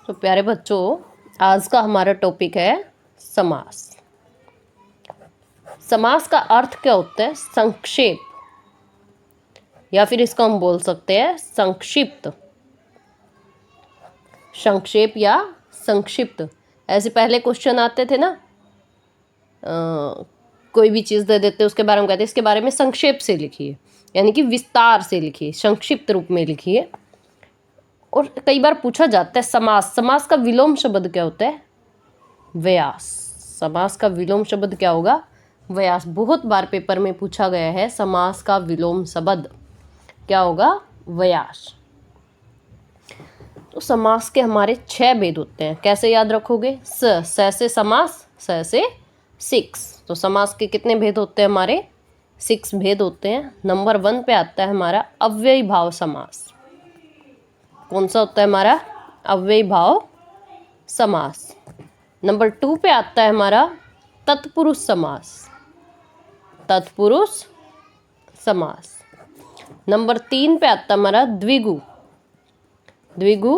तो प्यारे बच्चों, आज का हमारा टॉपिक है समास। समास का अर्थ क्या होता है? संक्षेप, या फिर इसको हम बोल सकते हैं संक्षिप्त। संक्षेप या संक्षिप्त, ऐसे पहले क्वेश्चन आते थे ना। कोई भी चीज़ दे देते उसके बारे में कहते इसके बारे में संक्षेप से लिखिए, यानी कि विस्तार से लिखिए, संक्षिप्त रूप में लिखिए। और कई बार पूछा जाता है समास, समास का विलोम शब्द क्या होता है? व्यास। समास का विलोम शब्द क्या होगा? व्यास। बहुत बार पेपर में पूछा गया है, समास का विलोम शब्द क्या होगा? व्यास। तो समास के हमारे 6 भेद होते हैं, कैसे याद रखोगे? स से समास, स से 6। तो समास के कितने भेद होते हैं? हमारे 6 भेद होते हैं। नंबर 1 पे आता है हमारा अव्ययी भाव समास। कौन सा होता है हमारा? अव्ययी भाव समास। नंबर 2 पे आता है हमारा तत्पुरुष समास। तत्पुरुष समास। नंबर 3 पे आता है हमारा द्विगु, द्विगु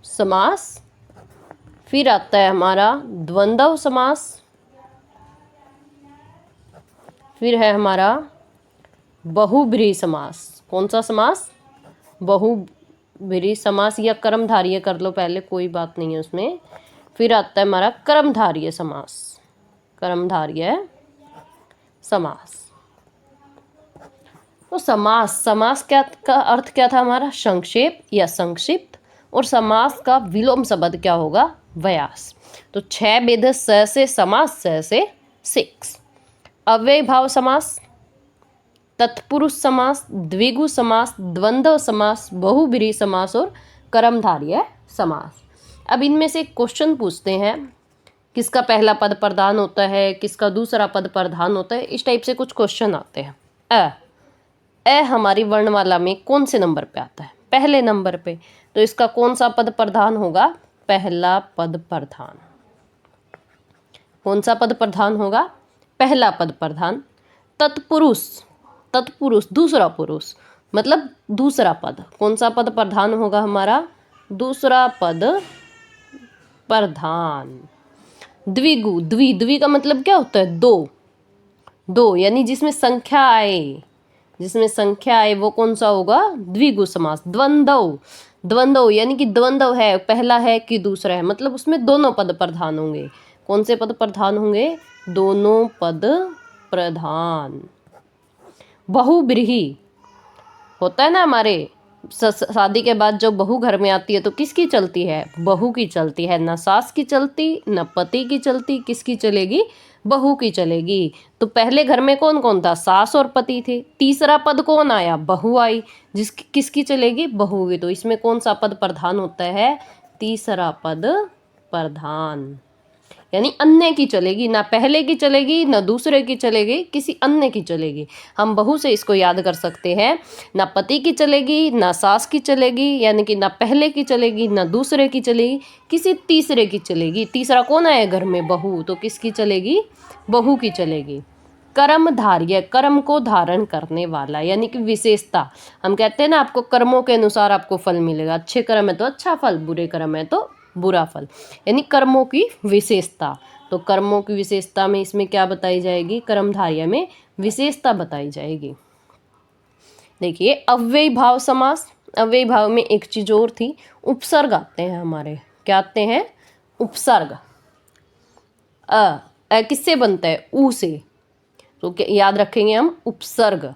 समास। फिर आता है हमारा द्वंद्व समास। फिर है हमारा बहुब्रीहि समास। कौन सा समास? बहुब्रीहि समास, या कर्मधारय कर लो पहले, कोई बात नहीं है उसमें। फिर आता है हमारा कर्मधारय समास, कर्मधारय समास। तो समास, समास क्या का अर्थ क्या था हमारा? संक्षेप या संक्षिप्त। और समास का विलोम शब्द क्या होगा? व्यास। तो 6 भेद: स से समास, स से 6। अव्ययी भाव समास, तत्पुरुष समास, द्विगु समास, द्वंद्व समास, बहुब्रीहि समास और कर्मधारय समास। अब इनमें से क्वेश्चन पूछते हैं, किसका पहला पद प्रधान होता है, किसका दूसरा पद प्रधान होता है, इस टाइप से कुछ क्वेश्चन आते हैं। अ हमारी वर्णमाला में कौन से नंबर पे आता है? पहले नंबर पे। तो इसका कौन सा पद प्रधान होगा? पहला पद प्रधान। कौन सा पद प्रधान होगा? पहला पद प्रधान। तत्पुरुष, तत्पुरुष दूसरा पुरुष, मतलब दूसरा पद। कौन सा पद प्रधान होगा हमारा? दूसरा पद प्रधान। द्विगु, द्वि का मतलब क्या होता है? दो, दो, यानी जिसमें संख्या आए, जिसमें संख्या आए वो कौन सा होगा? द्विगु समास। द्वंद्व, द्वंद्व यानी कि द्वंद्व है, पहला है कि दूसरा है, मतलब उसमें दोनों पद प्रधान होंगे। कौन से पद प्रधान होंगे? दोनों पद प्रधान। बहुब्रीहि होता है ना, हमारे शादी के बाद जब बहू घर में आती है तो किसकी चलती है? बहू की चलती है, ना सास की चलती, ना पति की चलती। किसकी चलेगी? बहू की चलेगी। तो पहले घर में कौन कौन था? सास और पति थे। तीसरा पद कौन आया? बहू आई, किसकी चलेगी? बहू की। तो इसमें कौन सा पद प्रधान होता है? तीसरा पद प्रधान, यानी अन्य की चलेगी, ना पहले की चलेगी, ना दूसरे की चलेगी, किसी अन्य की चलेगी। हम बहू से इसको याद कर सकते हैं, ना पति की चलेगी, ना सास की चलेगी, यानी कि ना पहले की चलेगी, ना दूसरे की चलेगी, किसी तीसरे की चलेगी। तीसरा कौन आया घर में? बहू। तो किसकी चलेगी? बहू की चलेगी। कर्मधारय, कर्म को धारण करने वाला, यानी कि विशेषता। हम कहते हैं ना, आपको कर्मों के अनुसार आपको फल मिलेगा। अच्छे कर्म है तो अच्छा फल, बुरे कर्म है तो बुरा फल, यानी कर्मों की विशेषता। तो कर्मों की विशेषता में इसमें क्या बताई जाएगी? कर्मधारय में विशेषता बताई जाएगी। देखिए, अव्ययी भाव समास। अव्ययी भाव में एक चीज और थी, उपसर्ग आते हैं हमारे। क्या आते हैं? उपसर्ग। किससे बनता है? ऊ से। तो याद रखेंगे हम उपसर्ग।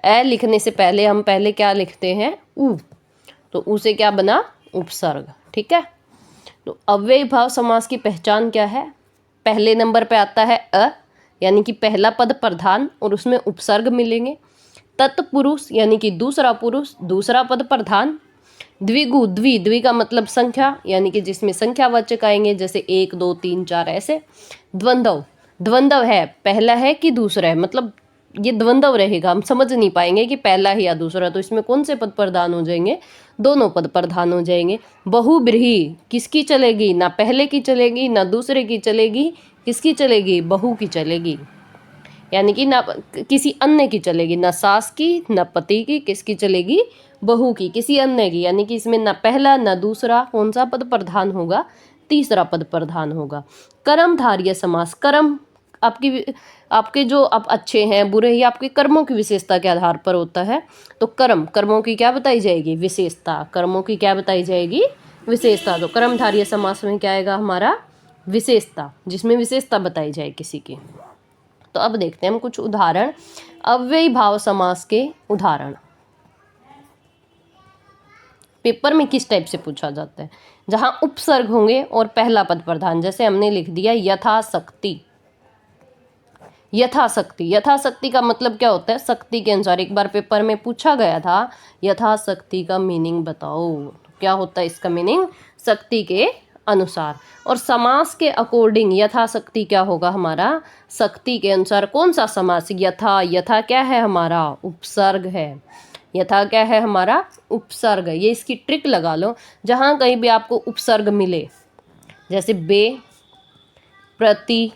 अ लिखने से पहले हम पहले क्या लिखते हैं? ऊ। तो ऊ से क्या बना? उपसर्ग। ठीक है। तो अव्ययी भाव समास की पहचान क्या है? पहले नंबर पे आता है अ, यानी कि पहला पद प्रधान और उसमें उपसर्ग मिलेंगे। तत्पुरुष यानी कि दूसरा पुरुष, दूसरा पद प्रधान। द्विगु, द्वि का मतलब संख्या, यानी कि जिसमें संख्यावाचक आएंगे, जैसे 1 2 3 4 ऐसे। द्वंद्व, द्वंद्व है पहला है कि दूसरा है, मतलब ये द्वंद्व रहेगा, हम समझ नहीं पाएंगे कि पहला है या दूसरा। तो इसमें कौन से पद प्रधान हो जाएंगे? दोनों पद प्रधान हो जाएंगे। बहुब्रीहि किसकी चलेगी? ना पहले की चलेगी, ना दूसरे की चलेगी, किसकी चलेगी? बहू की चलेगी। यानी कि ना किसी अन्य की चलेगी, न सास की न पति की, किसकी चलेगी, बहू की, किसी अन्य की। यानी कि इसमें ना पहला ना दूसरा कौन सा पद प्रधान होगा, तीसरा पद प्रधान होगा। कर्मधारय समास, कर्म आपके जो आप अच्छे हैं बुरे, ही आपके कर्मों की विशेषता के आधार पर होता है। तो कर्मों की क्या बताई जाएगी, विशेषता। कर्मों की क्या बताई जाएगी, विशेषता। तो कर्मधारय समास में क्या आएगा हमारा, विशेषता, जिसमें विशेषता बताई जाए किसी की। तो अब देखते हैं हम कुछ उदाहरण, अव्ययी भाव समास के उदाहरण पेपर में किस टाइप से पूछा जाता है। जहां उपसर्ग होंगे और पहला पद प्रधान, जैसे हमने लिख दिया यथाशक्ति। यथाशक्ति, यथाशक्ति का मतलब क्या होता है, शक्ति के अनुसार। एक बार पेपर में पूछा गया था यथाशक्ति का मीनिंग बताओ, तो क्या होता है इसका मीनिंग, शक्ति के अनुसार। और समास के अकॉर्डिंग यथाशक्ति क्या होगा हमारा, शक्ति के अनुसार। कौन सा समास, यथा, यथा क्या है हमारा, उपसर्ग है। यथा क्या है हमारा, उपसर्ग। ये इसकी ट्रिक लगा लो, जहां कहीं भी आपको उपसर्ग मिले, जैसे बे, प्रति,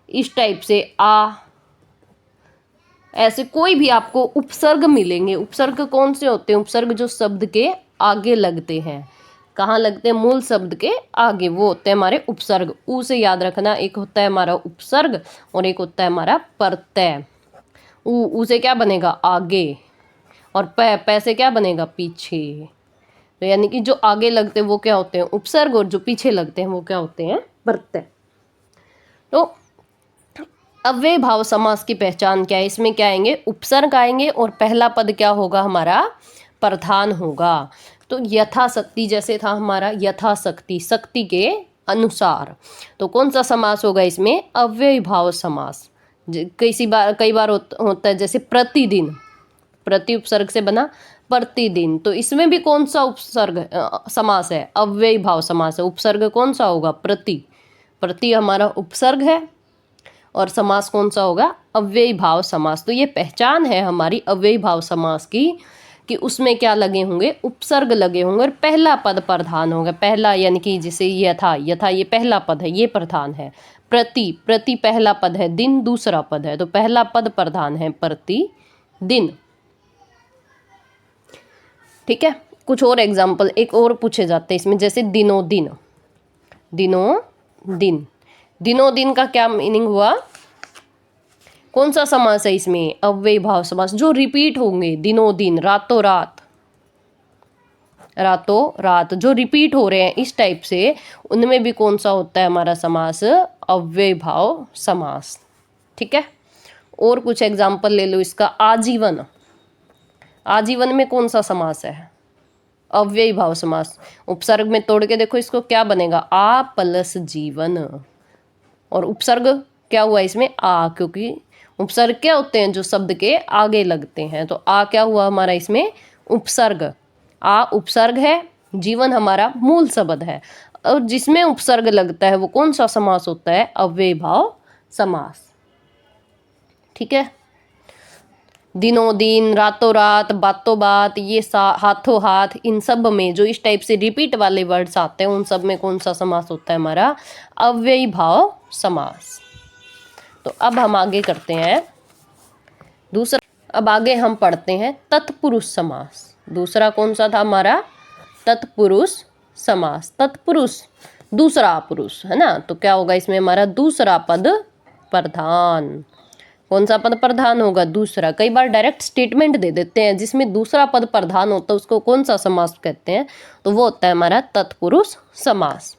इस टाइप से आ, ऐसे कोई भी आपको उपसर्ग मिलेंगे। उपसर्ग कौन से होते हैं, उपसर्ग जो शब्द के आगे लगते हैं। कहाँ लगते हैं, मूल शब्द के आगे, वो होते हैं हमारे उपसर्ग। ऊ से याद रखना, एक होता है हमारा उपसर्ग और एक होता है हमारा प्रत्यय। ऊ से क्या बनेगा, आगे, और पै से क्या बनेगा, पीछे। तो यानी कि जो आगे लगते हैं वो क्या होते हैं, उपसर्ग, और जो पीछे लगते हैं वो क्या होते हैं, प्रत्यय। तो अव्यय भाव समास की पहचान क्या है, इसमें क्या आएंगे, उपसर्ग आएंगे और पहला पद क्या होगा हमारा, प्रधान होगा। तो यथाशक्ति जैसे था हमारा, यथाशक्ति, शक्ति के अनुसार। तो कौन सा समास होगा इसमें, अव्यय भाव समास। कई बार होता है, जैसे प्रतिदिन, प्रति उपसर्ग से बना प्रतिदिन। तो इसमें भी कौन सा उपसर्ग समास है, अव्यय भाव समास है। उपसर्ग कौन सा होगा, प्रति, प्रति हमारा उपसर्ग है, और समास कौन सा होगा, अव्ययी भाव समास। तो ये पहचान है हमारी अव्ययी भाव समास की, कि उसमें क्या लगे होंगे, उपसर्ग लगे होंगे और पहला पद प्रधान होगा। पहला यानी कि जैसे यथा, यथा ये पहला पद है, ये प्रधान है। प्रति, प्रति पहला पद है, दिन दूसरा पद है, तो पहला पद प्रधान है, प्रति दिन। ठीक है, कुछ और एग्जाम्पल एक और पूछे जाते हैं इसमें, जैसे दिनों दिन, दिनों दिन, दिनों दिन का क्या मीनिंग हुआ, कौन सा समास है इसमें, अव्ययी भाव समास। जो रिपीट होंगे, दिनों दिन, रातों रात, रातों रात जो रिपीट हो रहे हैं इस टाइप से, उनमें भी कौन सा होता है हमारा समास, अव्ययी भाव समास। ठीक है, और कुछ एग्जाम्पल ले लो इसका, आजीवन, आजीवन में कौन सा समास है, अव्ययी भाव समास। उपसर्ग में तोड़ के देखो इसको, क्या बनेगा, आ प्लस जीवन, और उपसर्ग क्या हुआ इसमें, आ, क्योंकि उपसर्ग क्या होते हैं, जो शब्द के आगे लगते हैं। तो आ क्या हुआ हमारा इसमें, उपसर्ग। आ उपसर्ग है, जीवन हमारा मूल शब्द है, और जिसमें उपसर्ग लगता है वो कौन सा समास होता है, अव्ययी भाव समास। ठीक है, दिनों दिन, रातों रात, बातों बात, ये हाथों हाथ, इन सब में जो इस टाइप से रिपीट वाले वर्ड्स आते हैं, उन सब में कौन सा समास होता है हमारा, अव्ययी भाव समास। तो अब हम आगे करते हैं दूसरा, अब आगे हम पढ़ते हैं तत्पुरुष समास। दूसरा कौन सा था हमारा, तत्पुरुष समास। तत्पुरुष दूसरा पुरुष है ना, तो क्या होगा इसमें हमारा, दूसरा पद प्रधान। कौन सा पद प्रधान होगा, दूसरा। कई बार डायरेक्ट स्टेटमेंट दे देते हैं जिसमें दूसरा पद प्रधान होता है, उसको कौन सा समास कहते हैं, तो वो होता है हमारा तत्पुरुष समास।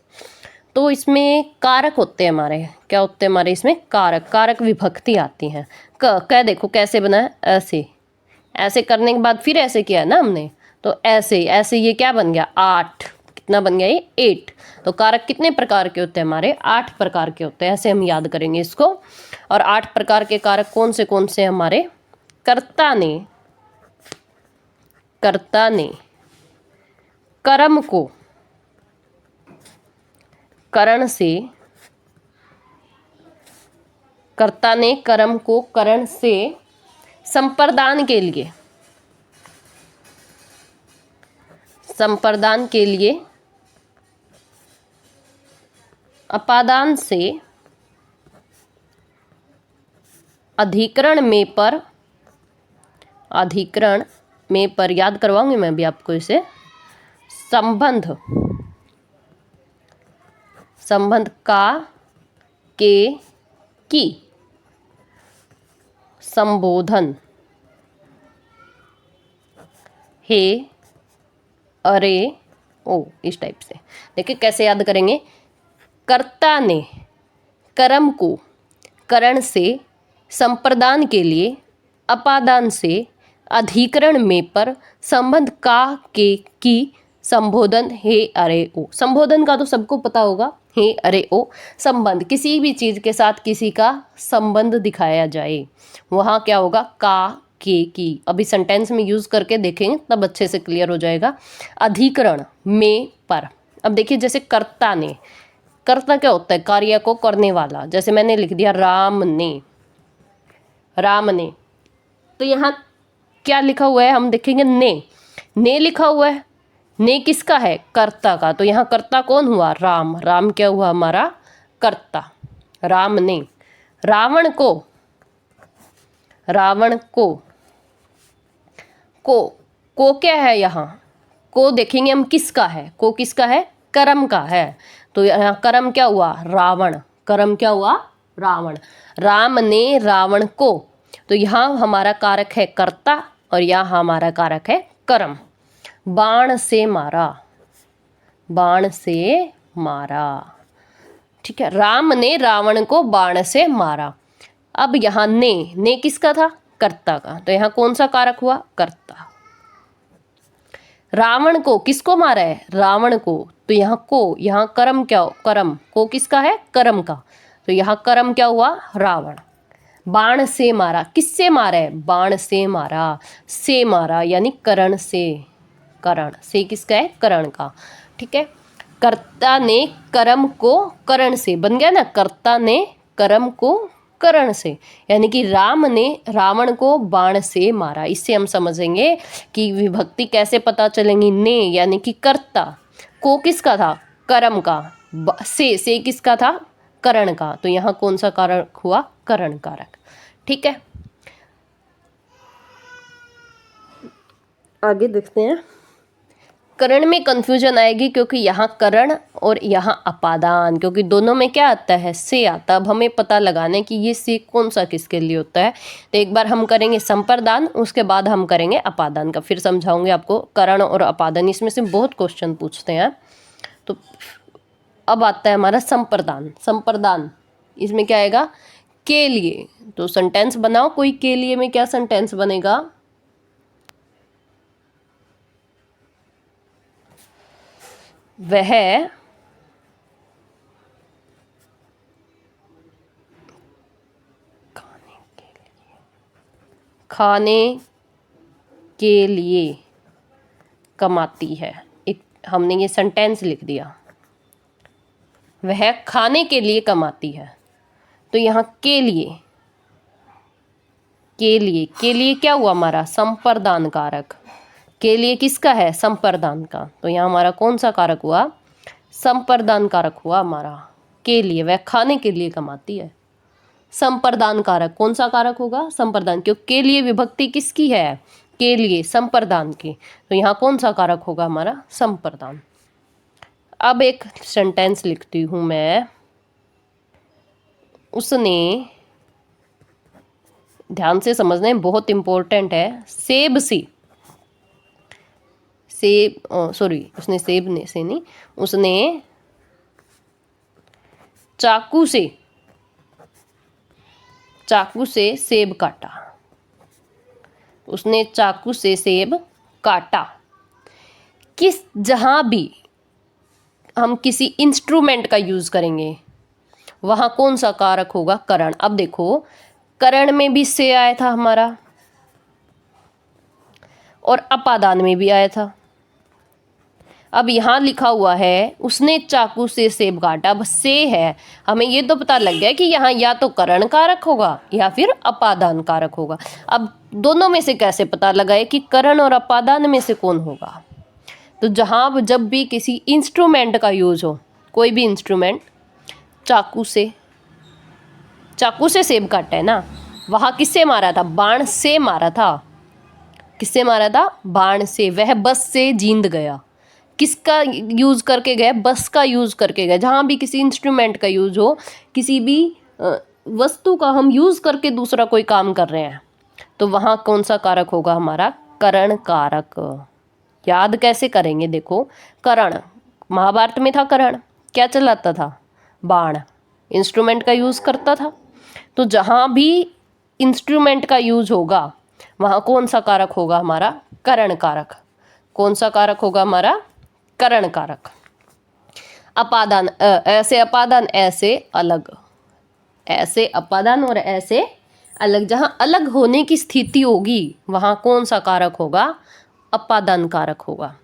तो इसमें कारक होते हैं हमारे, क्या होते हैं हमारे इसमें, कारक, कारक विभक्ति आती है। कह देखो कैसे बना है, ऐसे, ऐसे करने के बाद फिर ऐसे किया है ना हमने, तो ऐसे ऐसे ये क्या बन गया, 8, कितना बन गया ये, 8। तो कारक कितने प्रकार के होते हैं हमारे, 8 प्रकार के होते हैं, ऐसे हम याद करेंगे इसको। और 8 प्रकार के कारक कौन से हमारे, कर्ता ने, कर्ता ने कर्म को करण से, कर्ता ने कर्म को करण से संप्रदान के लिए, संप्रदान के लिए, अपादान से अधिकरण में पर, अधिकरण में पर याद करवाऊंगी मैं भी आपको इसे। संबंध, संबंध का, के, की, संबोधन, हे, अरे, ओ, इस टाइप से। देखिए कैसे याद करेंगे। कर्ता ने कर्म को करण से, संप्रदान के लिए, अपादान से, अधिकरण में पर, संबंध का, के, की, संबोधन, हे, अरे, ओ। संबोधन का तो सबको पता होगा, हे, अरे, ओ। संबंध, किसी भी चीज के साथ किसी का संबंध दिखाया जाए, वहाँ क्या होगा, का, के, की। अभी सेंटेंस में यूज करके देखेंगे तब अच्छे से क्लियर हो जाएगा। अधिकरण में पर, अब देखिए जैसे कर्ता ने, कर्ता क्या होता है, कार्य को करने वाला। जैसे मैंने लिख दिया राम ने, राम ने, तो यहाँ क्या लिखा हुआ है, हम देखेंगे ने लिखा हुआ है। ने किसका है, कर्ता का। तो यहाँ कर्ता कौन हुआ, राम। राम क्या हुआ हमारा, कर्ता। राम ने रावण को, रावण को क्या है यहाँ, को देखेंगे हम किसका है, को किसका है, कर्म का है। तो यहाँ कर्म क्या हुआ, रावण। कर्म क्या हुआ, रावण। राम ने रावण को, तो यहाँ हमारा कारक है कर्ता और यहाँ हमारा कारक है कर्म। बाण से मारा, बाण से मारा, ठीक है। राम ने रावण को बाण से मारा। अब यहाँ ने किसका था, कर्ता का। तो यहाँ कौन सा कारक हुआ, कर्ता। रावण को, किसको मारा है, रावण को। तो यहाँ को, यहाँ कर्म क्या, कर्म को किसका है, कर्म का। तो यहाँ कर्म क्या हुआ, रावण। बाण से मारा, किससे मारा है, बाण से मारा। से मारा यानी करण से, करण से किसका है, करण का, ठीक है। कर्ता ने कर्म को करण से, बन गया ना, कर्ता ने कर्म को करण से, यानी कि राम ने रावण को बाण से मारा। इससे हम समझेंगे कि विभक्ति कैसे पता चलेंगी। ने यानी कि कर्ता, को किसका था, कर्म का, से किसका था, करण का। तो यहाँ कौन सा कारक हुआ, करण कारक, ठीक है। आगे देखते हैं। करण में कंफ्यूजन आएगी क्योंकि यहाँ करण और यहाँ अपादान, क्योंकि दोनों में क्या आता है, से आता। अब हमें पता लगाना है कि ये से कौन सा किसके लिए होता है। तो एक बार हम करेंगे संप्रदान, उसके बाद हम करेंगे अपादान का, फिर समझाऊंगे आपको करण और अपादान। इसमें से बहुत क्वेश्चन पूछते हैं। तो अब आता है हमारा संप्रदान। संप्रदान इसमें क्या आएगा, के लिए। तो सेंटेंस बनाओ कोई, के लिए में क्या सेंटेंस बनेगा, वह खाने के लिए कमाती है। एक हमने ये सेंटेंस लिख दिया, वह खाने के लिए कमाती है। तो यहाँ के लिए, के लिए क्या हुआ हमारा, संप्रदान कारक। के लिए किसका है, संप्रदान का। तो यहाँ हमारा कौन सा कारक हुआ, संप्रदान कारक हुआ हमारा। के लिए, वह खाने के लिए कमाती है। संप्रदान कारक कौन सा कारक होगा, संप्रदान, क्योंकि के लिए विभक्ति किसकी है, के लिए, संप्रदान की। तो यहाँ कौन सा कारक होगा हमारा, संप्रदान। अब एक सेंटेंस लिखती हूँ मैं। उसने, ध्यान से समझना है, बहुत इंपॉर्टेंट है। सेब से, सेब सॉरी उसने सेब ने से नहीं, उसने चाकू से सेब काटा। उसने चाकू से सेब काटा। किस, जहां भी हम किसी इंस्ट्रूमेंट का यूज करेंगे वहां कौन सा कारक होगा, करण। अब देखो करण में भी से आया था हमारा और अपादान में भी आया था। अब यहाँ लिखा हुआ है उसने चाकू से सेब काटा, अब से है, हमें ये तो पता लग गया कि यहाँ या तो करण कारक होगा या फिर अपादान कारक होगा। अब दोनों में से कैसे पता लगाए कि करण और अपादान में से कौन होगा। तो जहाँ जब भी किसी इंस्ट्रूमेंट का यूज हो, कोई भी इंस्ट्रूमेंट, चाकू से सेब काटा है ना, वहाँ किससे मारा था? बाण से मारा था। किससे मारा था? बाण से। वह बस से जींद गया। किसका यूज़ करके गए? बस का यूज़ करके गए। जहाँ भी किसी इंस्ट्रूमेंट का यूज़ हो, किसी भी वस्तु का हम यूज़ करके दूसरा कोई काम कर रहे हैं, तो वहाँ कौन सा कारक होगा हमारा? करण कारक। याद कैसे करेंगे? देखो, करण, महाभारत में था करण, क्या चलाता था? बाण, इंस्ट्रूमेंट का यूज़ करता था। तो जहाँ भी इंस्ट्रूमेंट का यूज़ होगा वहाँ कौन सा कारक होगा हमारा? करण कारक। कौन सा कारक होगा हमारा? करण कारक। अपादान, ऐसे अपादान, ऐसे अलग, ऐसे अपादान और ऐसे अलग। जहाँ अलग होने की स्थिति होगी वहाँ कौन सा कारक होगा? अपादान कारक होगा।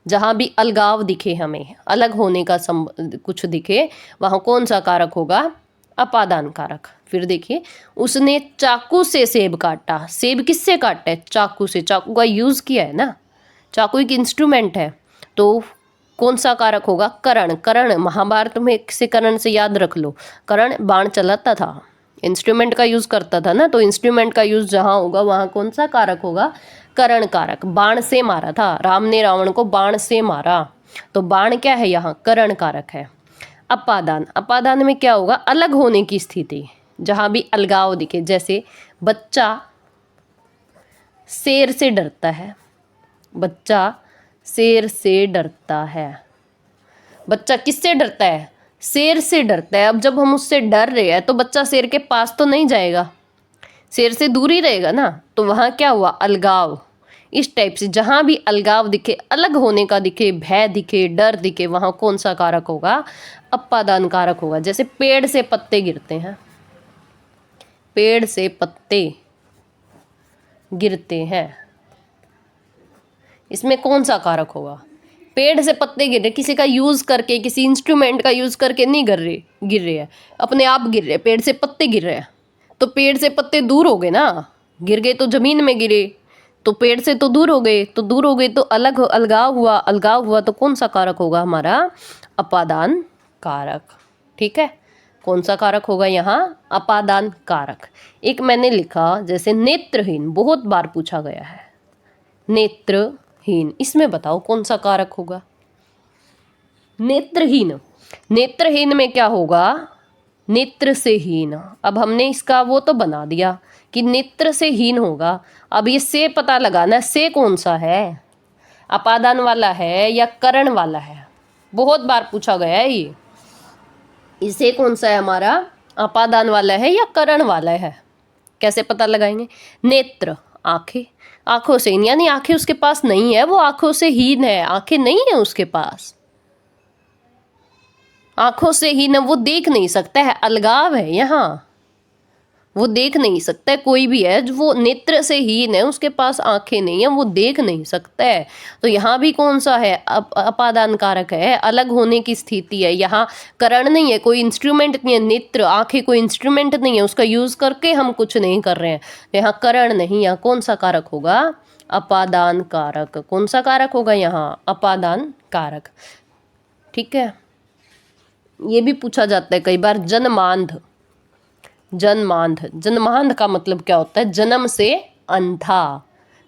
जहाँ भी अलगाव दिखे, हमें अलग होने का कुछ दिखे, वहाँ कौन सा कारक होगा? अपादान कारक। फिर देखिए, उसने चाकू से सेब काटा। सेब किससे काटा है? चाकू से। चाकू का यूज़ किया है ना, चाकू एक इंस्ट्रूमेंट है, तो कौन सा कारक होगा? करण। करण, महाभारत में से करण से याद रख लो, करण बाण चलाता था, इंस्ट्रूमेंट का यूज़ करता था ना, तो इंस्ट्रूमेंट का यूज़ जहाँ होगा वहाँ कौन सा कारक होगा? करण कारक। बाण से मारा था, राम ने रावण को बाण से मारा, तो बाण क्या है यहाँ? करण कारक है। अपादान, अपादान में क्या होगा? अलग होने की स्थिति, जहाँ भी अलगाव दिखे। जैसे बच्चा शेर से डरता है, बच्चा शेर से डरता है। बच्चा किससे डरता है? शेर से डरता है। अब जब हम उससे डर रहे हैं तो बच्चा शेर के पास तो नहीं जाएगा, शेर से दूर ही रहेगा ना, तो वहाँ क्या हुआ? अलगाव। इस टाइप से जहाँ भी अलगाव दिखे, अलग होने का दिखे, भय दिखे, डर दिखे, वहाँ कौन सा कारक होगा? अपादान कारक होगा। जैसे पेड़ से पत्ते गिरते हैं, पेड़ से पत्ते गिरते हैं, इसमें कौन सा कारक होगा? पेड़ से पत्ते गिर रहे, किसी का यूज़ करके, किसी इंस्ट्रूमेंट का यूज़ करके नहीं गिर रहे हैं, अपने आप गिर रहे। पेड़ से पत्ते गिर रहे हैं, तो पेड़ से पत्ते दूर हो गए ना, गिर गए तो ज़मीन में गिरे, तो पेड़ से तो दूर हो गए, तो दूर हो गए तो अलगाव हुआ, अलगाव हुआ तो कौन सा कारक होगा हमारा? अपादान कारक। ठीक है, कौन सा कारक होगा यहाँ? अपादान कारक। एक मैंने लिखा, जैसे नेत्रहीन, बहुत बार पूछा गया है, नेत्रहीन, इसमें बताओ कौन सा कारक होगा? नेत्रहीन, नेत्रहीन में क्या होगा? नेत्र से हीन। अब हमने इसका वो तो बना दिया कि नेत्र से हीन होगा। अब ये से पता लगाना, से कौन सा है? अपादान वाला है या करण वाला है? बहुत बार पूछा गया है ये। इसे कौन सा है हमारा? अपादान वाला है या करण वाला है? कैसे पता लगाएंगे? नेत्र, आंखें, आंखों से, यानी आंखें उसके पास नहीं है, वो आंखों से हीन है, आंखें नहीं है उसके पास, आंखों से हीन है, वो देख नहीं सकता है, अलगाव है यहाँ, वो देख नहीं सकता है। कोई भी है जो वो नेत्र से हीन है, उसके पास आंखें नहीं है, वो देख नहीं सकता है, तो यहाँ भी कौन सा है? अपादान कारक है, अलग होने की स्थिति है। यहाँ करण नहीं है, कोई इंस्ट्रूमेंट नहीं है, नेत्र, आंखें कोई इंस्ट्रूमेंट नहीं है, उसका यूज़ करके हम कुछ नहीं कर रहे हैं, यहाँ करण नहीं, यहाँ कौन सा कारक होगा? अपादान कारक। कौन सा कारक होगा यहाँ? अपादान कारक। ठीक है, ये भी पूछा जाता है कई बार। जन्मांध, जन्मांध, जन्मांध का मतलब क्या होता है? जन्म से अंधा,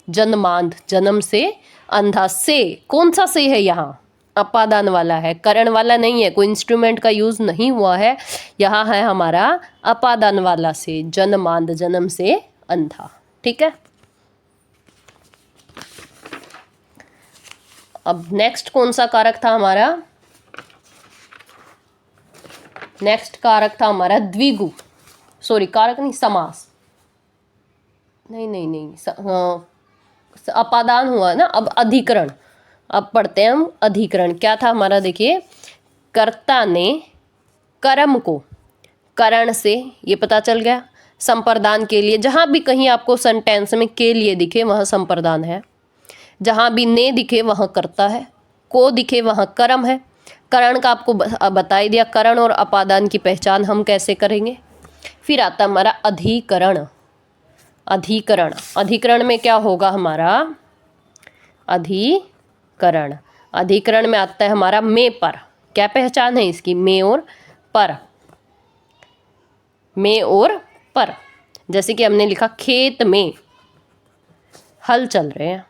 जन्मांध, जन्म से अंधा। से, कौन सा से है यहाँ? अपादान वाला है, करण वाला नहीं है, कोई इंस्ट्रूमेंट का यूज नहीं हुआ है, यहाँ है हमारा अपादान वाला से, जन्मांध, जन्म से अंधा। ठीक है, अब नेक्स्ट कौन सा कारक था हमारा? नेक्स्ट कारक था हमारा द्विगु, सॉरी कारक नहीं, समास, नहीं, अपादान हुआ ना। अब अधिकरण, अब पढ़ते हैं हम अधिकरण। क्या था हमारा? देखिए, कर्ता ने कर्म को करण से, ये पता चल गया, संप्रदान के लिए, जहाँ भी कहीं आपको सेंटेंस में के लिए दिखे वहाँ संप्रदान है, जहाँ भी ने दिखे वहाँ कर्ता है, को दिखे वहाँ कर्म है। करण का आपको बता ही दिया, करण और अपादान की पहचान हम कैसे करेंगे। फिर आता हमारा अधिकरण, अधिकरण, अधिकरण में क्या होगा हमारा? अधिकरण, अधिकरण में आता है हमारा में पर। क्या पहचान है इसकी? में और पर, में और पर। जैसे कि हमने लिखा खेत में हल चल रहे हैं,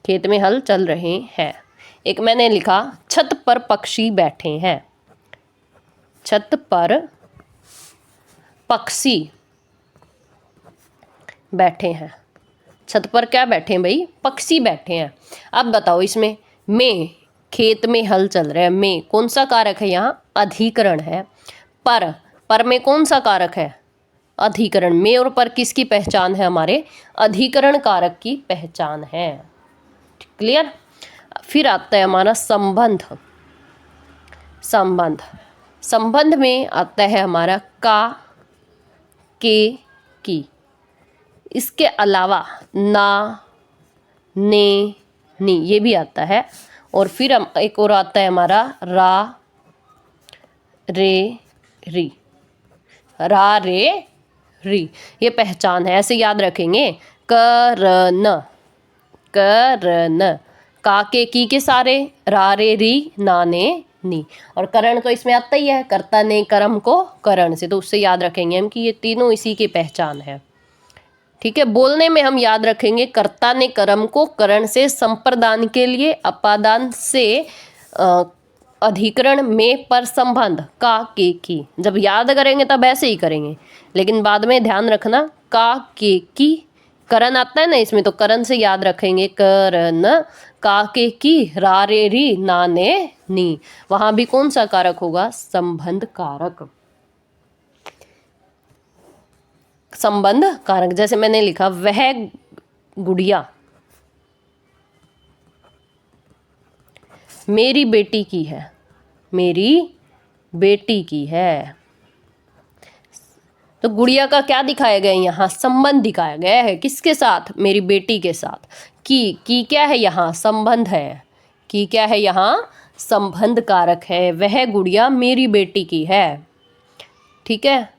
खेत में हल चल रहे हैं। एक मैंने लिखा छत पर पक्षी बैठे हैं, छत पर पक्षी बैठे हैं। छत पर क्या बैठे हैं भाई? पक्षी बैठे हैं। अब बताओ इसमें में, खेत में हल चल रहा है, में कौन सा कारक है यहाँ? अधिकरण है। पर में कौन सा कारक है? अधिकरण। में और पर किसकी पहचान है? हमारे अधिकरण कारक की पहचान है। क्लियर? फिर आता है हमारा संबंध। संबंध में आता है हमारा का, के, की। इसके अलावा ना, ने, नी ये भी आता है। और फिर हम एक और आता है हमारा रा, रे, री। रा, रे, री ये पहचान है, ऐसे याद रखेंगे। करन, करन, का, के, की के सारे, रा, रे, री, ना, ने, नी। और करण तो इसमें आता ही है, कर्ता ने कर्म को करण से, तो उससे याद रखेंगे हम कि ये तीनों इसी की पहचान है। ठीक है, बोलने में हम याद रखेंगे कर्ता ने कर्म को करण से, संप्रदान के लिए, अपादान से, अधिकरण में, पर संबंध का, के, की। जब याद करेंगे तब ऐसे ही करेंगे, लेकिन बाद में ध्यान रखना का, के, की। करण आता है ना इसमें, तो करण से याद रखेंगे करन, का, के, की, रा, रे, री, ना, ने, नी। वहां भी कौन सा कारक होगा? संबंध कारक। संबंध कारक। जैसे मैंने लिखा वह गुड़िया मेरी बेटी की है, मेरी बेटी की है। तो गुड़िया का क्या दिखाया गया? यहाँ संबंध दिखाया गया है। किसके साथ? मेरी बेटी के साथ। की क्या है यहाँ? संबंध है। की क्या है यहाँ? संबंध कारक है। वह गुड़िया मेरी बेटी की है। ठीक है,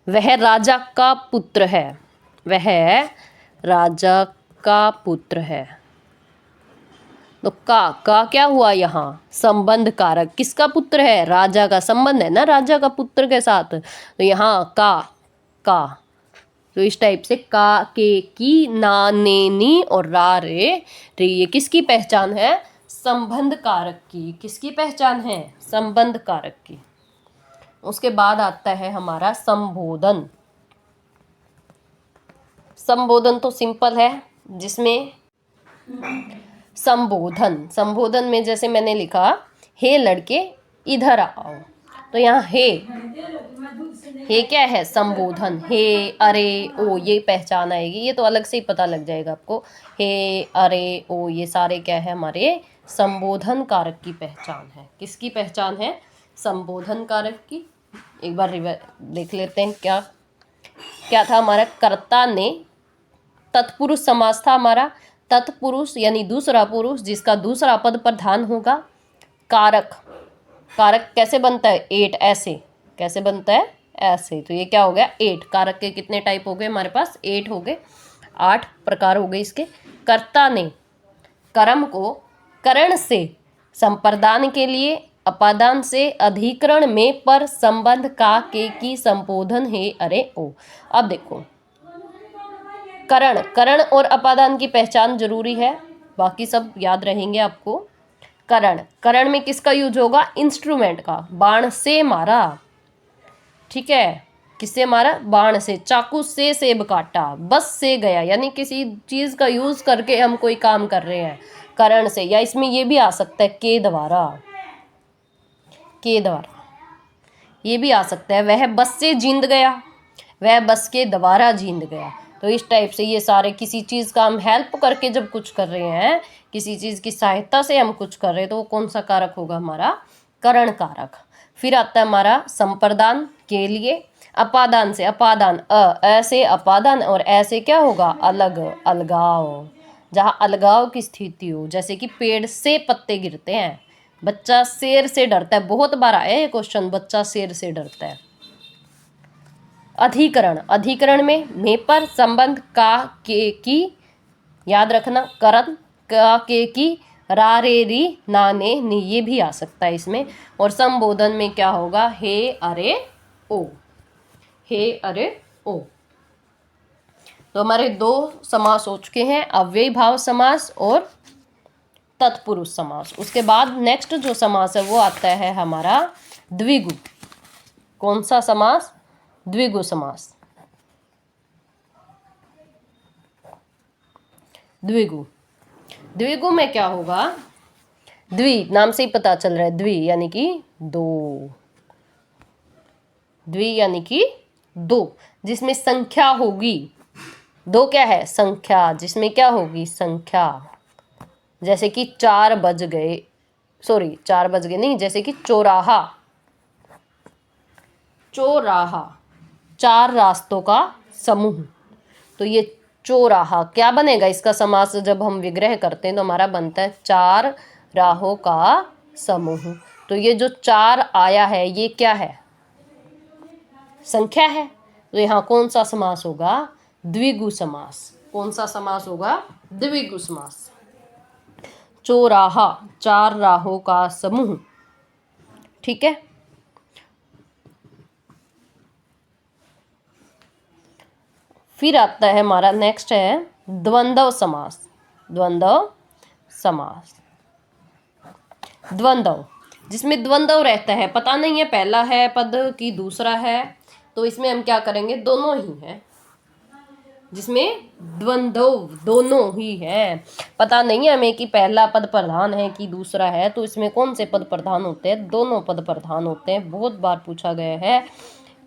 वह राजा का पुत्र है, वह राजा का पुत्र है। तो का क्या हुआ यहाँ? संबंध कारक। किसका पुत्र है? राजा का। संबंध है ना राजा का पुत्र के साथ, तो यहाँ का। तो इस टाइप से का, के, की, ना, ने, नी और रा, रे, रे ये किसकी पहचान है? संबंध कारक की। किसकी पहचान है? संबंध कारक की। उसके बाद आता है हमारा संबोधन। संबोधन तो सिंपल है, जिसमें संबोधन में जैसे मैंने लिखा हे लड़के इधर आओ, तो यहाँ हे क्या है? संबोधन। हे, अरे, ओ ये पहचान आएगी, ये तो अलग से ही पता लग जाएगा आपको। हे, अरे, ओ ये सारे क्या है? हमारे संबोधन कारक की पहचान है। किसकी पहचान है? संबोधन कारक की। एक बार देख लेते हैं क्या था हमारा? कर्ता ने, तत्पुरुष समास था हमारा। तत्पुरुष यानी दूसरा पुरुष जिसका दूसरा पद प्रधान होगा। कारक कैसे बनता है? एट, ऐसे। कैसे बनता है? ऐसे। तो ये क्या हो गया? 8। कारक के कितने टाइप हो गए हमारे पास? 8 हो गए, 8 प्रकार हो गए इसके। कर्ता ने कर्म को करण से, संप्रदान के लिए, अपादान से, अधिकरण में, पर संबंध का, के, की, संबोधन, हे, अरे, ओ। अब देखो करण और अपादान की पहचान जरूरी है, बाकी सब याद रहेंगे आपको। करण में किसका यूज होगा? इंस्ट्रूमेंट का। बाण से मारा, ठीक है, किससे मारा? बाण से। चाकू से सेब काटा, बस से गया, यानी किसी चीज का यूज करके हम कोई काम कर रहे हैं करण से। या इसमें ये भी आ सकता है के द्वारा, ये भी आ सकता है। वह बस से जींद गया, वह बस के द्वारा जींद गया। तो इस टाइप से ये सारे किसी चीज़ का हम हेल्प करके जब कुछ कर रहे हैं, किसी चीज़ की सहायता से हम कुछ कर रहे हैं, तो वो कौन सा कारक होगा? हमारा करण कारक। फिर आता है हमारा संप्रदान के लिए, अपादान से, अपादान ऐसे अपादान, और ऐसे क्या होगा? अलग, अलगाव। जहाँ अलगाव की स्थिति हो, जैसे कि पेड़ से पत्ते गिरते हैं, बच्चा शेर से डरता है। बहुत बार आया ये क्वेश्चन, बच्चा शेर से डरता है। अधिकरण में पर संबंध का, के, की, याद रखना। करण का, के, की, रा, रे, री, ना, ने, नी ये भी आ सकता है इसमें। और संबोधन में क्या होगा? हे, अरे, ओ, हे अरे ओ। तो हमारे दो समास हो चुके हैं, अव्ययी भाव समास और तत्पुरुष समास। उसके बाद नेक्स्ट जो समास है वो आता है हमारा द्विगु। कौन सा समास? द्विगु समास। द्विगु, द्विगु में क्या होगा? द्वि नाम से ही पता चल रहा है, द्वि यानी कि दो, द्वि यानी कि दो, जिसमें संख्या होगी। दो क्या है? संख्या, जिसमें क्या होगी? संख्या। जैसे कि 4 बज गए, सॉरी 4 बज गए नहीं, जैसे कि चौराहा, चौराहा, 4 रास्तों का समूह। तो ये चौराहा क्या बनेगा? इसका समास जब हम विग्रह करते हैं तो हमारा बनता है 4 राहों का समूह। तो ये जो 4 आया है ये क्या है? संख्या है। तो यहाँ कौन सा समास होगा? द्विगु समास। कौन सा समास होगा? द्विगु समास। चौराहा, 4 राहों का समूह। ठीक है। फिर आता है हमारा नेक्स्ट है द्वंद्व समास। द्वंद्व समास, द्वंद्व, जिसमें द्वंद्व रहता है, पता नहीं है पहला है पद कि दूसरा है, तो इसमें हम क्या करेंगे? दोनों ही है, जिसमें द्वंद्व दोनों ही है। पता नहीं है हमें कि पहला पद प्रधान है कि दूसरा है, तो इसमें कौन से पद प्रधान होते हैं? दोनों पद प्रधान होते हैं। बहुत बार पूछा गया है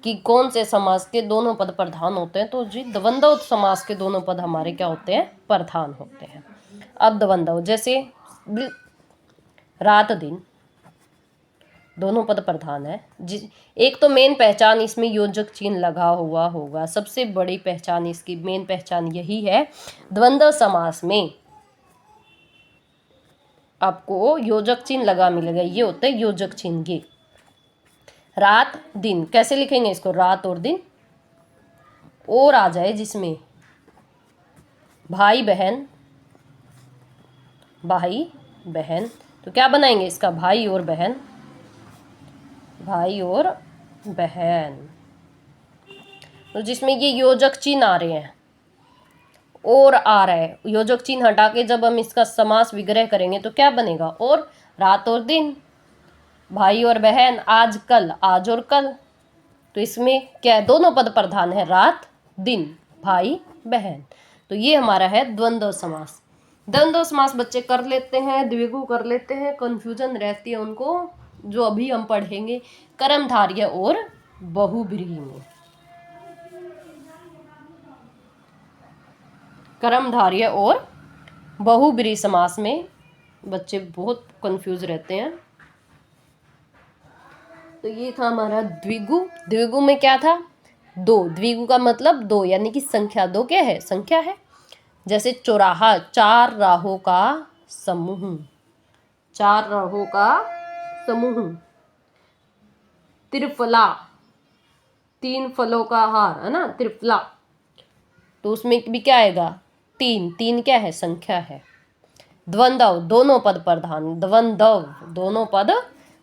कि कौन से समास के दोनों पद प्रधान होते हैं, तो जी द्वंद्व समास के दोनों पद हमारे क्या होते हैं? प्रधान होते हैं। अब द्वंद्व, जैसे रात दिन, दोनों पद प्रधान है। एक तो मेन पहचान इसमें योजक चिन्ह लगा हुआ होगा, सबसे बड़ी पहचान इसकी, मेन पहचान यही है द्वंद्व समास में आपको योजक चिन्ह लगा मिलेगा। ये होते हैं योजक चिन्ह के। रात दिन कैसे लिखेंगे इसको? रात और दिन, और आ जाए जिसमें भाई बहन, भाई बहन, तो क्या बनाएंगे इसका? भाई और बहन, भाई और बहन। तो जिसमें ये योजक चिन्ह आ रहे हैं, और आ रहा है, योजक चिन्ह हटा के जब हम इसका समास विग्रह करेंगे तो क्या बनेगा? और रात और दिन, भाई और बहन, आज कल, आज और कल। तो इसमें क्या है? दोनों पद प्रधान है, रात दिन, भाई बहन। तो ये हमारा है द्वंद्व समास। द्वंद्व समास बच्चे कर लेते हैं, द्विगु कर लेते हैं, कंफ्यूजन रहती है उनको, जो अभी हम पढ़ेंगे कर्मधारय और बहुब्रीहि में। कर्मधारय और बहुब्रीहि समास में बच्चे बहुत कंफ्यूज रहते हैं। तो ये था हमारा द्विगु। द्विगु में क्या था? दो। द्विगु का मतलब दो, यानी कि संख्या। दो क्या है? संख्या है। जैसे चौराहा, 4 राहों का समूह, 4 राहों का समूह। त्रिफला, 3 फलों का हार, है ना, त्रिफला। तो उसमें भी क्या आएगा? 3। 3 क्या है? संख्या है। द्वंद्व, दोनों पद प्रधान, द्वंद्व दोनों पद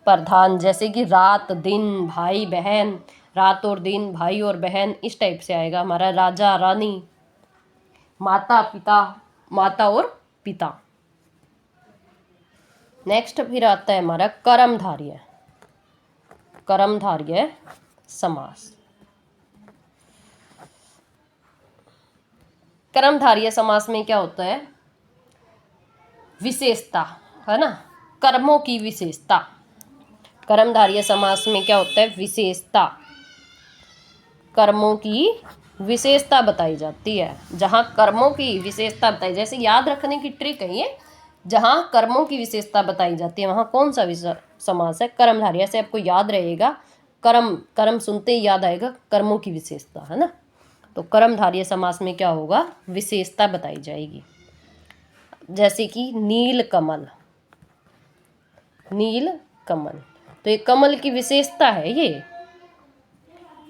प्रधान, जैसे कि रात दिन, भाई बहन, रात और दिन, भाई और बहन, इस टाइप से आएगा हमारा। राजा रानी, माता पिता, माता और पिता। नेक्स्ट फिर आता है हमारा कर्मधारय। कर्मधारय समास। कर्मधारय समास में क्या होता है? विशेषता, है ना, कर्मों की विशेषता। कर्मधारय समास में क्या होता है? विशेषता, कर्मों की विशेषता बताई जाती है। जहाँ कर्मों की विशेषता बताई, जैसे याद रखने की ट्रिक है ये, जहाँ कर्मों की विशेषता बताई जाती है वहाँ कौन सा समास है? कर्मधारय। से आपको याद रहेगा, कर्म, कर्म सुनते ही याद आएगा कर्मों की विशेषता, है ना। तो कर्मधारय समास में क्या होगा? विशेषता बताई जाएगी। जैसे कि नील कमल, नील कमल, तो ये कमल की विशेषता है। ये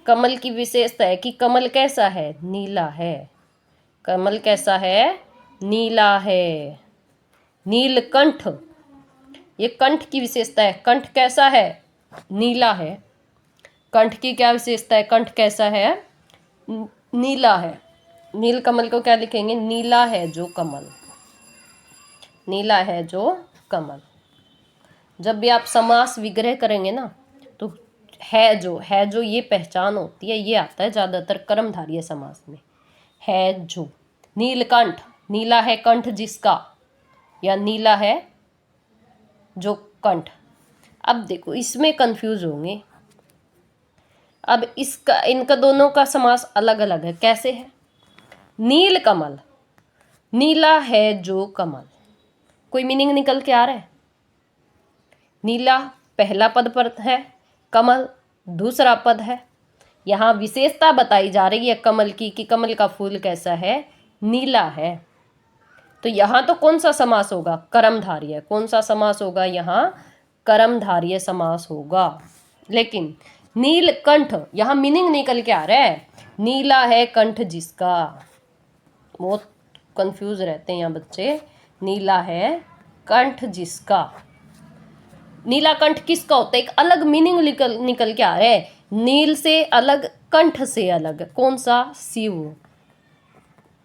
कमल की विशेषता है कि कमल कैसा है? नीला है। कमल कैसा है? नीला है। नीलकंठ, ये कंठ की विशेषता है। कंठ कैसा है? नीला है। कंठ की क्या विशेषता है? कंठ कैसा है? नीला है। नील कमल को क्या लिखेंगे? नीला है जो कमल, नीला है जो कमल। जब भी आप समास विग्रह करेंगे ना तो है जो ये पहचान होती है, ये आता है ज़्यादातर कर्मधारय समास में। है जो, नीलकंठ, नीला है कंठ जिसका, या नीला है जो कंठ। अब देखो इसमें कंफ्यूज होंगे। अब इसका, इनका दोनों का समास अलग अलग है। कैसे है? नील कमल, नीला है जो कमल, कोई मीनिंग निकल के आ रहा है? नीला पहला पद पर है, कमल दूसरा पद है। यहाँ विशेषता बताई जा रही है कमल की कि कमल का फूल कैसा है? नीला है। तो यहाँ तो कौन सा समास होगा? कर्मधारय। कौन सा समास होगा यहाँ? कर्मधारय समास होगा। लेकिन नीलकंठ, यहाँ मीनिंग निकल के आ रहा है, नीला है कंठ जिसका। बहुत कंफ्यूज रहते हैं यहाँ बच्चे। नीला है कंठ जिसका, नीला कंठ किसका होता है? एक अलग मीनिंग निकल के आ रहा है। नील से अलग, कंठ से अलग। कौन सा? शिव।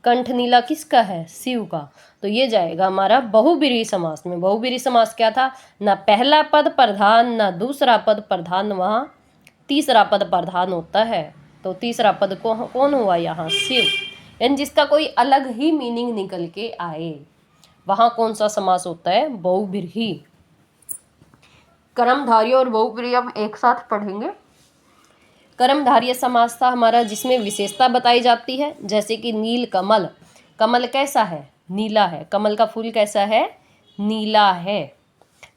कंठ नीला किसका है? शिव का। तो ये जाएगा हमारा बहुब्रीहि समास में। बहुब्रीहि समास क्या था? ना पहला पद प्रधान ना दूसरा पद प्रधान, वहाँ तीसरा पद प्रधान होता है। तो तीसरा पद को कौन हुआ यहाँ? शिव। यानी जिसका कोई अलग ही मीनिंग निकल के आए, वहाँ कौन सा समास होता है? बहुब्रीहि। कर्मधारय और बहुब्रीहि हम एक साथ पढ़ेंगे। कर्मधारय समास था हमारा जिसमें विशेषता बताई जाती है, जैसे कि नील कमल। कमल कैसा है? नीला है। कमल का फूल कैसा है? नीला है।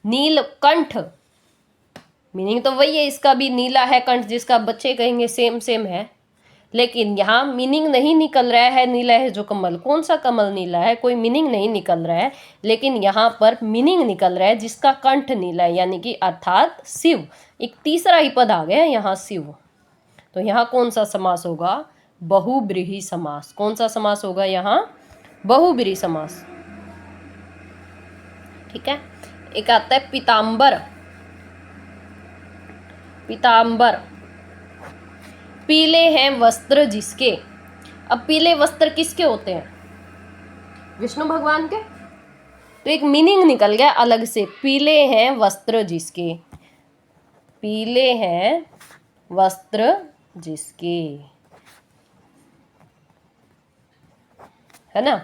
नीलकंठ, मीनिंग तो वही है इसका भी, नीला है कंठ जिसका। बच्चे कहेंगे सेम सेम है, लेकिन यहाँ मीनिंग नहीं निकल रहा है। नीला है जो कमल, कौन सा कमल नीला है? कोई मीनिंग नहीं निकल रहा है। लेकिन यहाँ पर मीनिंग निकल रहा है जिसका कंठ नीला है, यानी कि अर्थात शिव। एक तीसरा ही पद आ गया यहाँ, शिव। तो यहाँ कौन सा समास होगा? बहुब्रीहि समास। कौन सा समास होगा यहाँ? बहुब्रीहि समास। ठीक है। एक आता है पीतांबर। पीतांबर, पीले हैं वस्त्र जिसके। अब पीले वस्त्र किसके होते हैं? विष्णु भगवान के। तो एक मीनिंग निकल गया अलग से, पीले हैं वस्त्र जिसके। पीले हैं वस्त्र जिसके, है ना।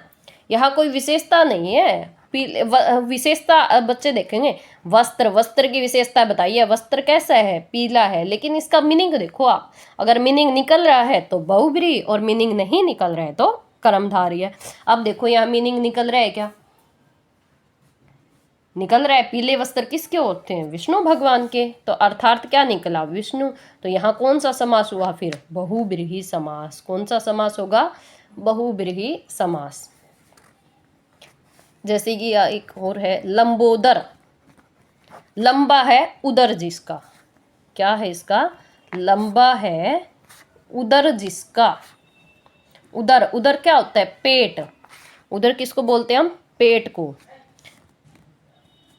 यहाँ कोई विशेषता नहीं है। विशेषता बच्चे देखेंगे, वस्त्र, वस्त्र की विशेषता बताइए। वस्त्र कैसा है? पीला है। लेकिन इसका मीनिंग देखो आप, अगर मीनिंग निकल रहा है तो बहुब्रीहि, और मीनिंग नहीं निकल रहा है तो कर्मधारय। अब देखो यहाँ मीनिंग निकल रहा है क्या? निकल रहा है। पीले वस्त्र किसके होते हैं? विष्णु भगवान के। तो अर्थात क्या निकला? विष्णु। तो यहाँ कौन सा समास हुआ फिर? बहुब्रीहि समास। कौन सा समास होगा? बहुब्रीहि समास। जैसे कि एक और है लंबोदर। लंबा है उदर जिसका। क्या है इसका? लंबा है उदर जिसका। उदर, उदर क्या होता है? पेट। उदर किसको बोलते हैं हम? पेट को।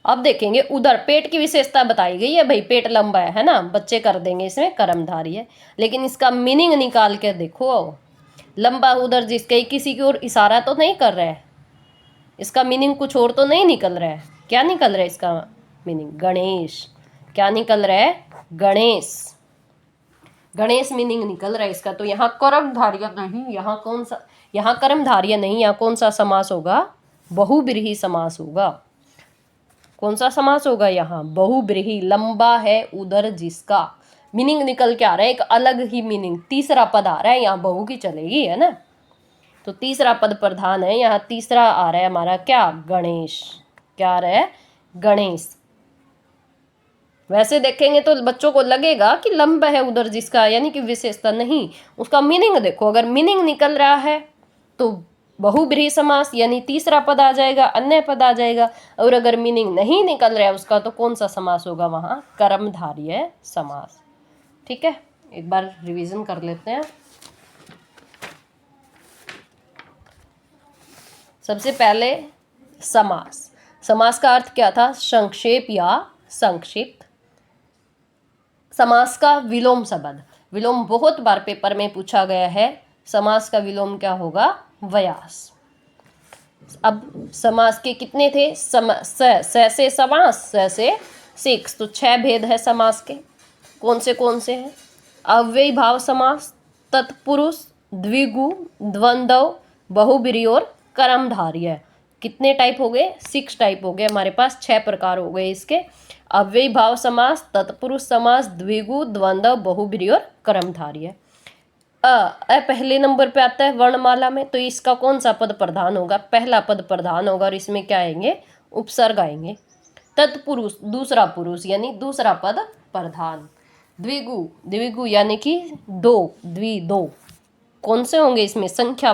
अब देखेंगे उदर, पेट की विशेषता बताई गई है भाई, पेट लंबा है ना। बच्चे कर देंगे इसमें कर्मधारय। लेकिन इसका मीनिंग निकाल के देखो, लंबा उदर जिसके, किसी की ओर इशारा तो नहीं कर रहा है। इसका मीनिंग कुछ और तो नहीं निकल रहा है। क्या निकल रहा है इसका मीनिंग? गणेश। क्या निकल रहा है? गणेश। गणेश मीनिंग निकल रहा है इसका। तो यहाँ कर्मधारय नहीं, यहाँ कौन सा? यहाँ कर्मधारय नहीं, यहाँ कौन सा समास होगा? बहुब्रीहि समास होगा। कौन सा समास होगा यहाँ? बहुब्रीहि। लंबा है उदर जिसका, मीनिंग निकल के आ रहा है एक अलग ही मीनिंग। तीसरा पद आ रहा है यहाँ, बहु की चलेगी, है ना। तो तीसरा पद प्रधान है यहाँ। तीसरा आ रहा है हमारा क्या? गणेश। क्या आ रहा है? गणेश। वैसे देखेंगे तो बच्चों को लगेगा कि लंबा है उधर जिसका, यानी कि विशेषता नहीं। उसका मीनिंग देखो, अगर मीनिंग निकल रहा है तो बहुब्रीहि समास, यानी तीसरा पद आ जाएगा, अन्य पद आ जाएगा। और अगर मीनिंग नहीं निकल रहा है उसका तो कौन सा समास होगा वहाँ? कर्मधारय समास। ठीक है, एक बार रिवीजन कर लेते हैं। सबसे पहले समास। समास का अर्थ क्या था? संक्षेप या संक्षिप्त। समास का विलोम शब्द, विलोम बहुत बार पेपर में पूछा गया है। समास का विलोम क्या होगा? वयास। अब समास के कितने थे? स से समास, स से 6, तो 6 भेद है समास के। कौन से हैं? अव्ययी भाव समास, तत्पुरुष, द्विगु, द्वंद्व, बहुब्रीहि और कर्मधारय। कितने टाइप हो गए? 6 टाइप हो गए हमारे पास, 6 प्रकार हो गए इसके। अव्ययी भाव समास, तत्पुरुष समास, द्विगु, द्वंद्व, बहुब्रीहि और कर्मधारय। पहले नंबर पे आता है वर्णमाला में, तो इसका कौन सा पद प्रधान होगा? पहला पद प्रधान होगा और इसमें क्या आएंगे? उपसर्ग आएंगे। तत्पुरुष दूसरा पुरुष यानी दूसरा पद प्रधान। द्विगु, द्विगु यानी कि दो, दो कौन से होंगे इसमें? संख्या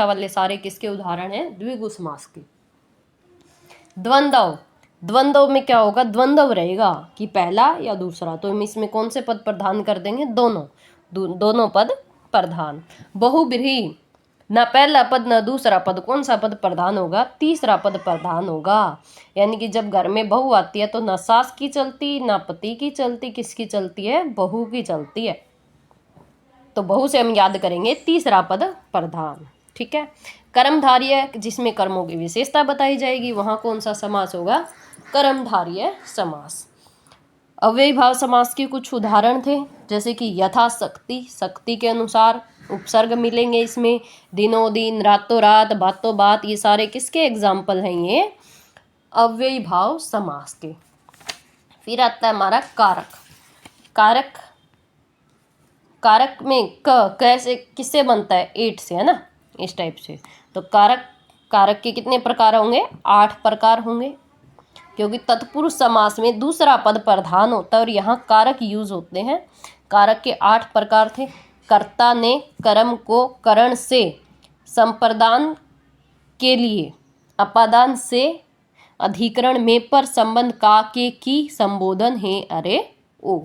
वाले सारे किसके उदाहरण हैं? द्विगु समास के। द्वंद्व, द्वंद्व में क्या होगा? द्वंद्व रहेगा कि पहला या दूसरा, तो हम इसमें कौन से पद प्रधान कर देंगे? दोनों पद प्रधान। बहुब्रीहि, ना पहला पद ना दूसरा पद, कौन सा पद प्रधान होगा? तीसरा पद प्रधान होगा। यानी कि जब घर में बहू आती है तो ना सास की चलती ना पति की चलती, किसकी चलती है? बहू की चलती है। तो बहू से हम याद करेंगे तीसरा पद प्रधान। ठीक है। कर्मधारय, जिसमें कर्मों की विशेषता बताई जाएगी, वहां कौन सा समास होगा? कर्मधारय समास। अव्ययी भाव समास के कुछ उदाहरण थे, जैसे कि यथाशक्ति, शक्ति के अनुसार उपसर्ग मिलेंगे इसमें। दिनों दिन, रातों रात, बातों बात, ये सारे किसके एग्जाम्पल हैं? ये अव्ययी भाव समास के। फिर आता है हमारा कारक। कारक, कारक में कैसे किससे बनता है? 8 से, है ना, इस टाइप से। तो कारक के कितने प्रकार होंगे? 8 प्रकार होंगे, क्योंकि तत्पुरुष समास में दूसरा पद प्रधान होता है और यहाँ कारक यूज होते हैं। कारक के 8 प्रकार थे। कर्ता ने कर्म को करण से संप्रदान के लिए, अपादान से, अधिकरण में, पर, संबंध, का, के, की, संबोधन है, अरे ओ।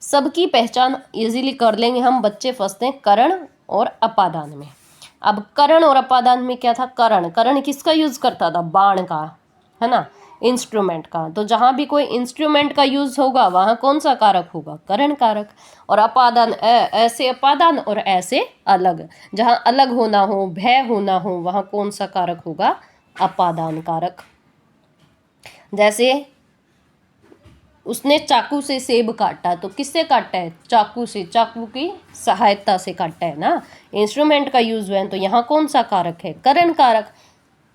सबकी पहचान इजीली कर लेंगे हम, बच्चे फंसते हैं करण और अपादान में। अब करण और अपादान में क्या था? करण किसका यूज करता था? बाण का, है ना, इंस्ट्रूमेंट का। तो जहां भी कोई इंस्ट्रूमेंट का यूज होगा वहां कौन सा कारक होगा? करण कारक। और अपादान, ऐसे अपादान और ऐसे अलग, जहां अलग होना हो, भय होना हो, वहां कौन सा कारक होगा? अपादान कारक। जैसे उसने चाकू से सेब काटा, तो किससे काटा है? चाकू से, चाकू की सहायता से काटा है ना, इंस्ट्रूमेंट का यूज हुआ है। तो यहाँ कौन सा कारक है? करण कारक।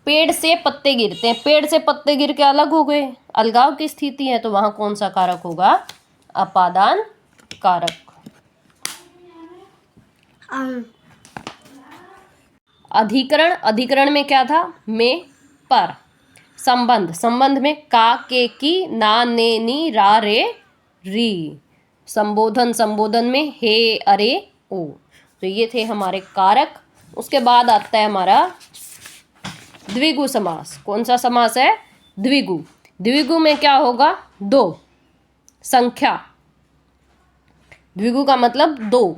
पेड़ से पत्ते गिरते हैं, पेड़ से पत्ते गिर के अलग हो गए, अलगाव की स्थिति है, तो वहां कौन सा कारक होगा? अपादान कारक। अधिकरण, अधिकरण में क्या था? में, पर। संबंध, संबंध में का, के, की, ना, ने, नी, रा, रे, री। संबोधन, संबोधन में हे, अरे, ओ। तो ये थे हमारे कारक। उसके बाद आता है हमारा द्विगु समास। कौन सा समास है? द्विगु। द्विगु में क्या होगा? 2 संख्या। द्विगु का मतलब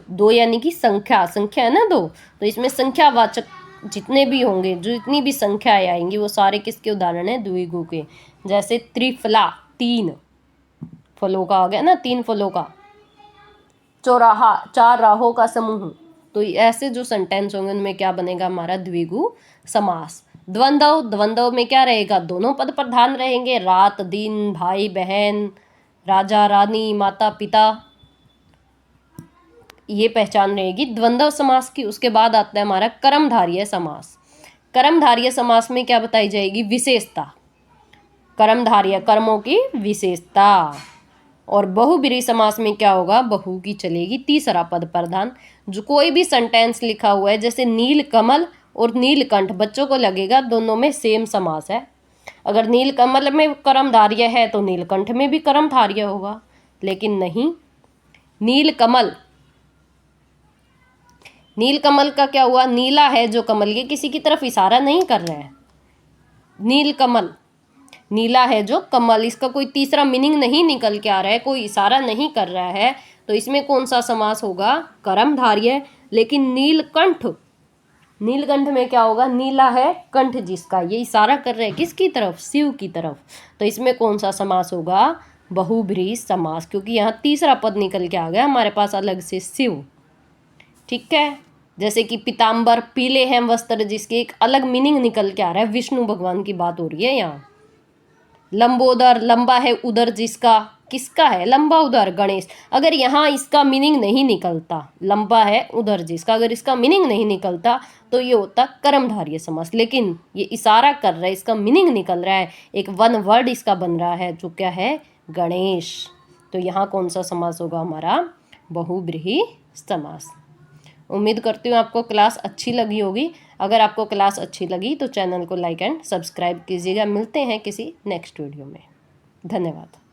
दो यानी कि संख्या है ना 2। तो इसमें संख्यावाचक जितने भी होंगे, जो जितनी भी संख्याएं आएंगी, वो सारे किसके उदाहरण हैं? द्विगु के। जैसे त्रिफला, 3 फलों का आ गया ना, 3 फलों का। चौराहा, 4 राहों का समूह। तो ऐसे जो सेंटेंस होंगे उनमें क्या बनेगा? हमारा द्विगु समास। द्वंद्व, द्वंद्व में क्या रहेगा? दोनों पद प्रधान रहेंगे, रात दिन, भाई बहन, राजा रानी, माता पिता, ये पहचान रहेगी द्वंद्व समास की। उसके बाद आता है हमारा कर्मधारय समास। कर्मधारय समास में क्या बताई जाएगी? विशेषता। कर्मधारय, कर्मों की विशेषता। और बहुब्रीहि समास में क्या होगा? बहु की चलेगी, तीसरा पद प्रधान। जो कोई भी सेंटेंस लिखा हुआ है, जैसे नील कमल और नीलकंठ, बच्चों को लगेगा दोनों में सेम समास है। अगर नीलकमल में कर्मधारय है तो नीलकंठ में भी कर्मधारय होगा, लेकिन नहीं। नीलकमल, नीलकमल का क्या हुआ? नीला है जो कमल, ये किसी की तरफ इशारा नहीं कर रहा है। नीलकमल, नीला है जो कमल, इसका कोई तीसरा मीनिंग नहीं निकल के आ रहा है, कोई इशारा नहीं कर रहा है, तो इसमें कौन सा समास होगा? कर्मधारय। लेकिन नीलकंठ, नीलकंठ में क्या होगा? नीला है कंठ जिसका, ये इशारा कर रहे हैं किसकी तरफ? शिव की तरफ, तो इसमें कौन सा समास होगा? बहुब्रीहि समास, क्योंकि यहाँ तीसरा पद निकल के आ गया हमारे पास अलग से शिव। ठीक है, जैसे कि पीताम्बर पीले हैं वस्त्र, जिसके एक अलग मीनिंग निकल के आ रहा है, विष्णु भगवान की बात हो रही है यहाँ। लंबोदर लंबा है उदर जिसका, किसका है लंबा उदर, गणेश। अगर यहाँ इसका मीनिंग नहीं निकलता, लंबा है उदर जिसका, अगर इसका मीनिंग नहीं निकलता तो ये होता कर्मधारय समास, लेकिन ये इशारा कर रहा है, इसका मीनिंग निकल रहा है, एक वन वर्ड इसका बन रहा है जो क्या है, गणेश। तो यहाँ कौन सा समास होगा हमारा, बहुब्रीहि समास। उम्मीद करती हूँ आपको क्लास अच्छी लगी होगी। अगर आपको क्लास अच्छी लगी तो चैनल को लाइक एंड सब्सक्राइब कीजिएगा। मिलते हैं किसी नेक्स्ट वीडियो में। धन्यवाद।